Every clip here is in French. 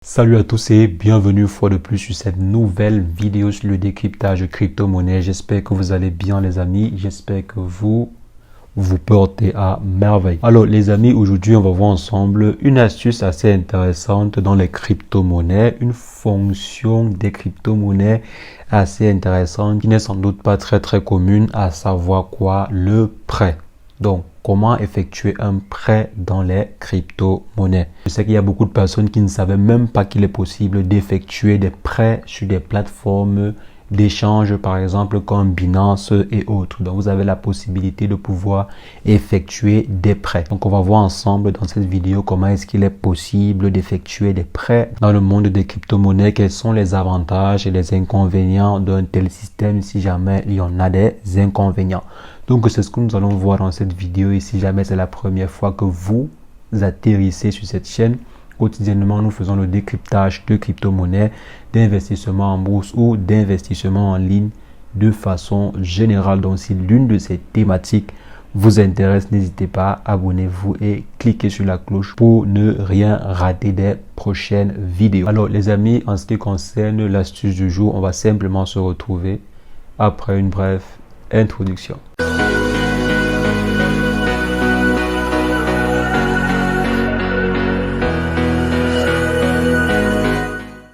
Salut à tous et bienvenue une fois de plus sur cette nouvelle vidéo sur le décryptage de crypto-monnaie. J'espère que vous allez bien les amis, j'espère que vous portez à merveille. Alors les amis, aujourd'hui on va voir ensemble une astuce assez intéressante dans les crypto-monnaies, une fonction des crypto-monnaies assez intéressante qui n'est sans doute pas très commune, à savoir quoi? Le prêt. Donc, comment effectuer un prêt dans les crypto-monnaies? Je sais qu'il y a beaucoup de personnes qui ne savaient même pas qu'il est possible d'effectuer des prêts sur des plateformes d'échange, par exemple comme Binance et autres. Donc, vous avez la possibilité de pouvoir effectuer des prêts. Donc, on va voir ensemble dans cette vidéo comment est-ce qu'il est possible d'effectuer des prêts dans le monde des crypto-monnaies. Quels sont les avantages et les inconvénients d'un tel système si jamais il y en a des inconvénients. Donc, c'est ce que nous allons voir dans cette vidéo. Et si jamais c'est la première fois que vous atterrissez sur cette chaîne, quotidiennement, nous faisons le décryptage de crypto-monnaies, d'investissement en bourse ou d'investissement en ligne de façon générale. Donc, si l'une de ces thématiques vous intéresse, n'hésitez pas, abonnez-vous et cliquez sur la cloche pour ne rien rater des prochaines vidéos. Alors, les amis, en ce qui concerne l'astuce du jour, on va simplement se retrouver après une brève introduction.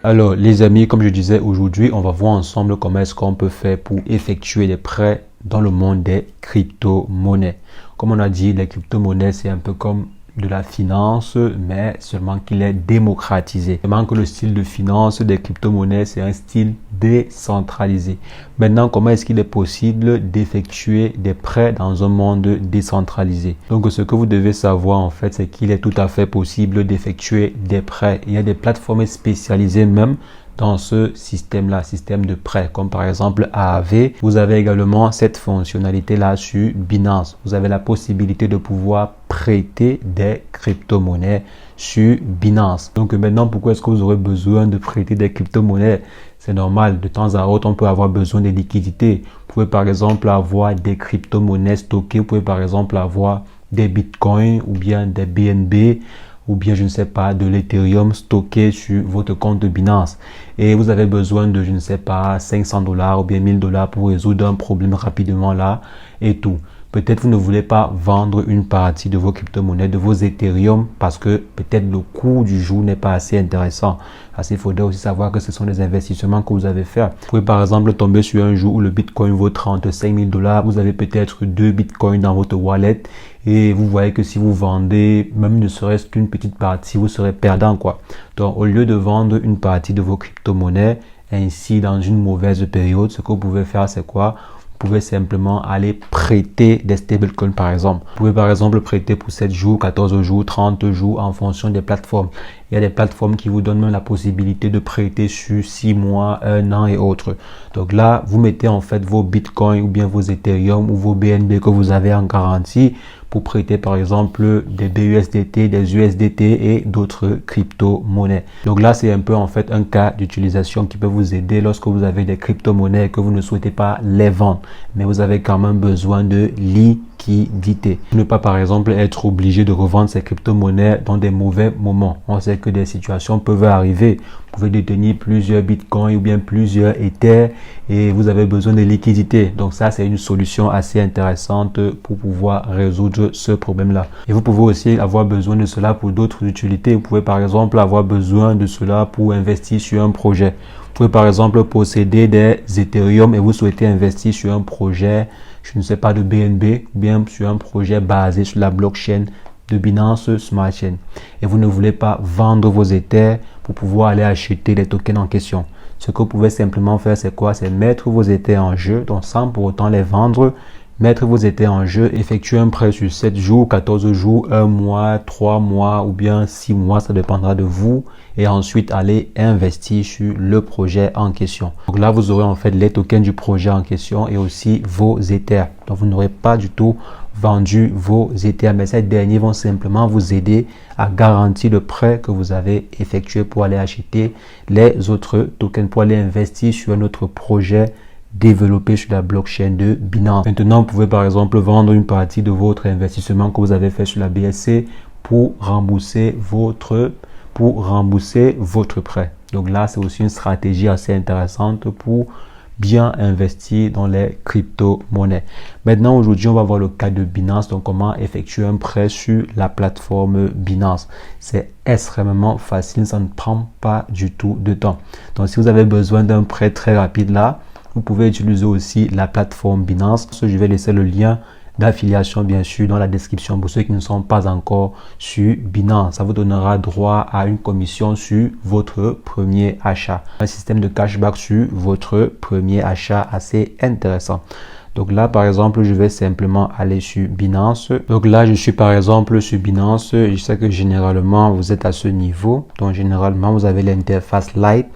Alors les amis, comme je disais, aujourd'hui on va voir ensemble comment est-ce qu'on peut faire pour effectuer des prêts dans le monde des crypto-monnaies. Comme on a dit, les crypto-monnaies c'est un peu comme de la finance, mais seulement qu'il est démocratisé. Seulement que le style de finance des crypto-monnaies, c'est un style décentralisé. Maintenant, comment est-ce qu'il est possible d'effectuer des prêts dans un monde décentralisé? Donc, ce que vous devez savoir, en fait, c'est qu'il est tout à fait possible d'effectuer des prêts. Il y a des plateformes spécialisées même dans ce système-là, système de prêt, comme par exemple Aave. Vous avez également cette fonctionnalité-là sur Binance. Vous avez la possibilité de pouvoir prêter des crypto-monnaies sur Binance. Donc maintenant, pourquoi est-ce que vous aurez besoin de prêter des crypto-monnaies? C'est normal, de temps à autre, on peut avoir besoin de liquidités. Vous pouvez par exemple avoir des crypto-monnaies stockées. Vous pouvez par exemple avoir des bitcoins ou bien des BNB ou bien, je ne sais pas, de l'Ethereum stocké sur votre compte de Binance. Et vous avez besoin de, je ne sais pas, 500 $ ou bien 1000 $ pour résoudre un problème rapidement là et tout. Peut-être vous ne voulez pas vendre une partie de vos crypto-monnaies, de vos Ethereum, parce que peut-être le cours du jour n'est pas assez intéressant. Parce qu'il faudrait aussi savoir que ce sont des investissements que vous avez fait. Vous pouvez par exemple tomber sur un jour où le Bitcoin vaut 35 000 $. Vous avez peut-être 2 Bitcoins dans votre wallet et vous voyez que si vous vendez, même ne serait-ce qu'une petite partie, vous serez perdant quoi. Donc, au lieu de vendre une partie de vos crypto-monnaies, ainsi dans une mauvaise période, ce que vous pouvez faire, c'est quoi? Vous pouvez simplement aller prêter des stablecoins par exemple. Vous pouvez par exemple prêter pour 7 jours, 14 jours, 30 jours en fonction des plateformes. Il y a des plateformes qui vous donnent même la possibilité de prêter sur 6 mois, 1 an et autres. Donc là, vous mettez en fait vos bitcoins ou bien vos Ethereum ou vos BNB que vous avez en garantie pour prêter par exemple des BUSDT, des USDT et d'autres crypto-monnaies. Donc là, c'est un peu en fait un cas d'utilisation qui peut vous aider lorsque vous avez des crypto-monnaies et que vous ne souhaitez pas les vendre. Mais vous avez quand même besoin de liquidité. Ne pas par exemple être obligé de revendre ces crypto-monnaies dans des mauvais moments. On sait que des situations peuvent arriver. Vous pouvez détenir plusieurs bitcoins ou bien plusieurs Ethers et vous avez besoin de liquidité. Donc ça, c'est une solution assez intéressante pour pouvoir résoudre ce problème-là. Et vous pouvez aussi avoir besoin de cela pour d'autres utilités. Vous pouvez par exemple avoir besoin de cela pour investir sur un projet. Vous pouvez par exemple posséder des Ethereum et vous souhaitez investir sur un projet, je ne sais pas, de BNB ou bien sur un projet basé sur la blockchain de Binance Smart Chain. Et vous ne voulez pas vendre vos Ethers pour pouvoir aller acheter les tokens en question. Ce que vous pouvez simplement faire, c'est quoi? C'est mettre vos Ethers en jeu, donc sans pour autant les vendre. Mettre vos Ethers en jeu, effectuer un prêt sur 7 jours, 14 jours, 1 mois, 3 mois ou bien 6 mois, ça dépendra de vous. Et ensuite, aller investir sur le projet en question. Donc là, vous aurez en fait les tokens du projet en question et aussi vos Ethers. Donc, vous n'aurez pas du tout vendu vos Ethers, mais ces derniers vont simplement vous aider à garantir le prêt que vous avez effectué pour aller acheter les autres tokens, pour aller investir sur un autre projet développé sur la blockchain de Binance. Maintenant, vous pouvez par exemple vendre une partie de votre investissement que vous avez fait sur la BSC pour rembourser votre pour rembourser votre prêt. Donc là, c'est aussi une stratégie assez intéressante pour bien investir dans les crypto-monnaies. Maintenant, aujourd'hui, on va voir le cas de Binance. Donc, comment effectuer un prêt sur la plateforme Binance. C'est extrêmement facile, ça ne prend pas du tout de temps. Donc, si vous avez besoin d'un prêt très rapide là, vous pouvez utiliser aussi la plateforme Binance. Je vais laisser le lien d'affiliation bien sûr dans la description pour ceux qui ne sont pas encore sur Binance. Ça vous donnera droit à une commission sur votre premier achat. Un système de cashback sur votre premier achat assez intéressant. Donc là, par exemple, je vais simplement aller sur Binance. Donc là, je suis par exemple sur Binance. Je sais que généralement, vous êtes à ce niveau. Donc généralement, vous avez l'interface Lite.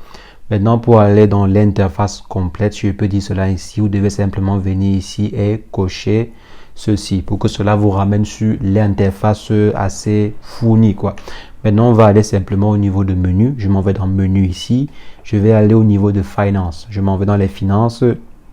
Maintenant, pour aller dans l'interface complète, je peux dire cela ici. Vous devez simplement venir ici et cocher ceci pour que cela vous ramène sur l'interface assez fournie quoi. Maintenant, on va aller simplement au niveau de menu. Je m'en vais dans menu ici. Je vais aller au niveau de finance. Je m'en vais dans les finances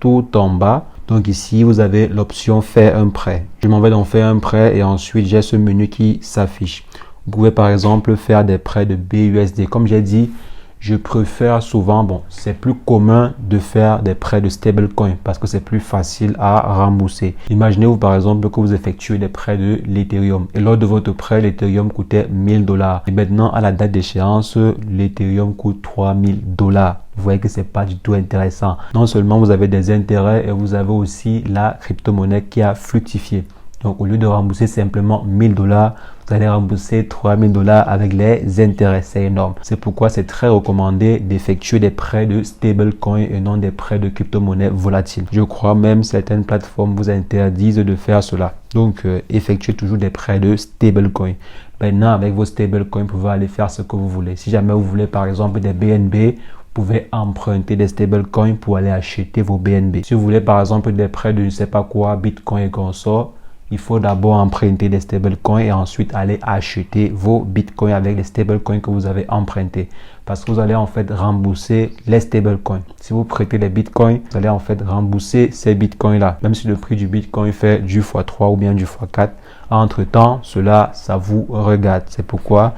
tout en bas. Donc ici, vous avez l'option faire un prêt. Je m'en vais dans faire un prêt et ensuite j'ai ce menu qui s'affiche. Vous pouvez par exemple faire des prêts de BUSD. Comme j'ai dit, je préfère souvent, bon, c'est plus commun de faire des prêts de stablecoin parce que c'est plus facile à rembourser. Imaginez-vous par exemple que vous effectuez des prêts de l'Ethereum et lors de votre prêt, l'Ethereum coûtait 1000 $. Et maintenant, à la date d'échéance, l'Ethereum coûte 3000 $. Vous voyez que c'est pas du tout intéressant. Non seulement vous avez des intérêts et vous avez aussi la crypto-monnaie qui a fructifié. Donc, au lieu de rembourser simplement 1000 $, vous allez rembourser 3000 $ avec les intérêts. C'est énorme. C'est pourquoi c'est très recommandé d'effectuer des prêts de stablecoin et non des prêts de crypto-monnaie volatiles. Je crois même certaines plateformes vous interdisent de faire cela. Donc, effectuez toujours des prêts de stablecoin. Maintenant, avec vos stablecoins, vous pouvez aller faire ce que vous voulez. Si jamais vous voulez, par exemple, des BNB, vous pouvez emprunter des stablecoins pour aller acheter vos BNB. Si vous voulez, par exemple, des prêts de je ne sais pas quoi, Bitcoin et consorts, il faut d'abord emprunter des stablecoins et ensuite aller acheter vos bitcoins avec les stablecoins que vous avez empruntés. Parce que vous allez en fait rembourser les stablecoins. Si vous prêtez les bitcoins, vous allez en fait rembourser ces bitcoins-là. Même si le prix du bitcoin fait du x3 ou bien du x4. Entre-temps, cela, ça vous regarde. C'est pourquoi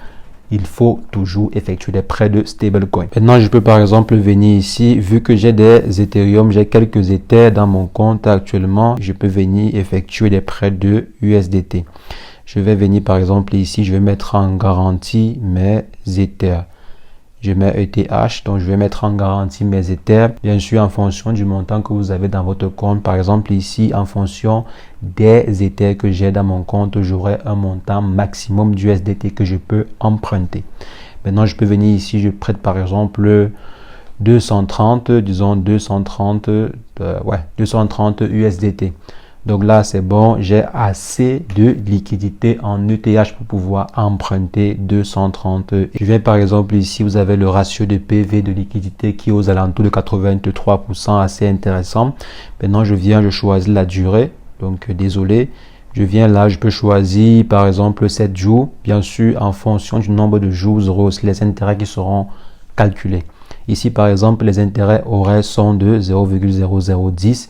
il faut toujours effectuer des prêts de stablecoin. Maintenant, je peux par exemple venir ici, vu que j'ai des Ethereum, j'ai quelques Ethers dans mon compte actuellement, je peux venir effectuer des prêts de USDT. Je vais venir par exemple ici, je vais mettre en garantie mes Ethers. Je mets ETH, donc je vais mettre en garantie mes Ethers, bien sûr en fonction du montant que vous avez dans votre compte. Par exemple ici, en fonction des Ethers que j'ai dans mon compte, j'aurai un montant maximum d'USDT que je peux emprunter. Maintenant, je peux venir ici, je prête par exemple 230, disons 230 USDT. Donc là, c'est bon, j'ai assez de liquidité en ETH pour pouvoir emprunter 230. Je vais par exemple ici, vous avez le ratio de PV de liquidité qui est aux alentours de 83%, assez intéressant. Maintenant, je choisis la durée. Donc, désolé, je viens là, je peux choisir par exemple 7 jours. Bien sûr, en fonction du nombre de jours, vous aurez aussi les intérêts qui seront calculés. Ici, par exemple, les intérêts horaires sont de 0,0010.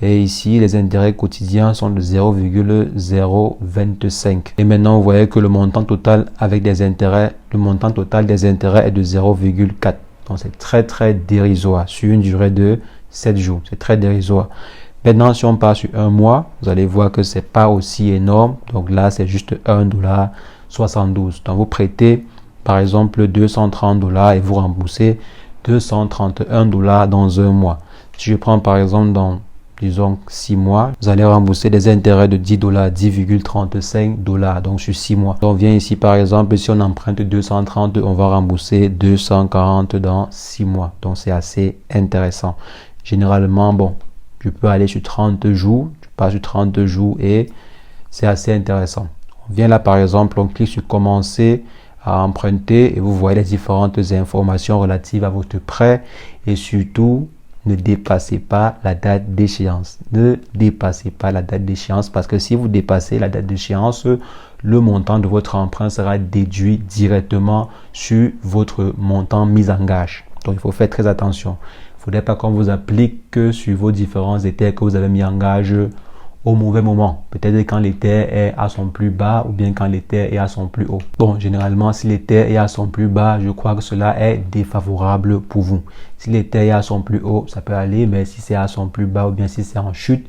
Et ici, les intérêts quotidiens sont de 0,025. Et maintenant, vous voyez que le montant total avec des intérêts, le montant total des intérêts est de 0,4. Donc, c'est très, très dérisoire sur une durée de 7 jours. C'est très dérisoire. Maintenant, si on part sur un mois, vous allez voir que c'est pas aussi énorme. Donc là, c'est juste 1,72 $. Donc, vous prêtez, par exemple, 230 $ et vous remboursez 231 $ dans un mois. Si je prends, par exemple, dans disons 6 mois, vous allez rembourser des intérêts de 10 $, 10,35 $, donc sur 6 mois. Donc on vient ici par exemple, si on emprunte 230, on va rembourser 240 dans 6 mois. Donc c'est assez intéressant. Généralement, bon, je peux aller sur 30 jours, je passe sur 30 jours et c'est assez intéressant. On vient là par exemple, on clique sur commencer à emprunter et vous voyez les différentes informations relatives à votre prêt et surtout, ne dépassez pas la date d'échéance. Ne dépassez pas la date d'échéance parce que si vous dépassez la date d'échéance, le montant de votre emprunt sera déduit directement sur votre montant mis en gage. Donc, il faut faire très attention. Il ne faudrait pas qu'on vous applique que sur vos différents Ethers que vous avez mis en gage, au mauvais moment. Peut-être quand l'Ether est à son plus bas ou bien quand l'Ether est à son plus haut. Bon, généralement, si l'Ether est à son plus bas, je crois que cela est défavorable pour vous. Si l'Ether est à son plus haut, ça peut aller, mais si c'est à son plus bas ou bien si c'est en chute,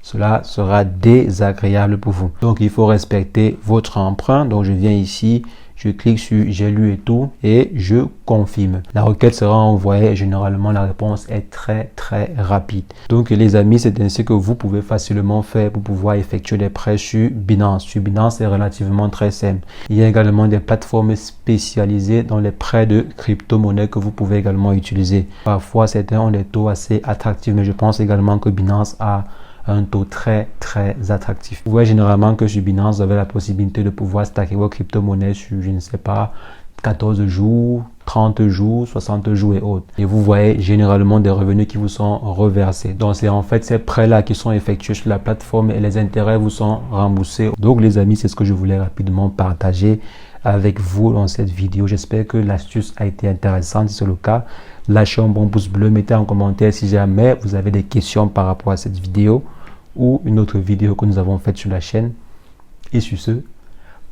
cela sera désagréable pour vous. Donc, il faut respecter votre emprunt. Donc, je viens ici, je clique sur j'ai lu et tout et je confirme. La requête sera envoyée et généralement la réponse est très rapide. Donc, les amis, c'est ainsi que vous pouvez facilement faire pour pouvoir effectuer des prêts sur Binance. Sur Binance, c'est relativement très simple. Il y a également des plateformes spécialisées dans les prêts de crypto-monnaies que vous pouvez également utiliser. Parfois, certains ont des taux assez attractifs, mais je pense également que Binance a un taux très attractif. Vous voyez généralement que sur Binance, vous avez la possibilité de pouvoir stacker vos crypto-monnaies sur, je ne sais pas, 14 jours, 30 jours, 60 jours et autres. Et vous voyez généralement des revenus qui vous sont reversés. Donc, c'est en fait ces prêts-là qui sont effectués sur la plateforme et les intérêts vous sont remboursés. Donc, les amis, c'est ce que je voulais rapidement partager avec vous dans cette vidéo. J'espère que l'astuce a été intéressante. Si c'est le cas, lâchez un bon pouce bleu, mettez en commentaire si jamais vous avez des questions par rapport à cette vidéo ou une autre vidéo que nous avons faite sur la chaîne. Et sur ce,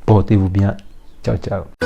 portez-vous bien. Ciao, ciao.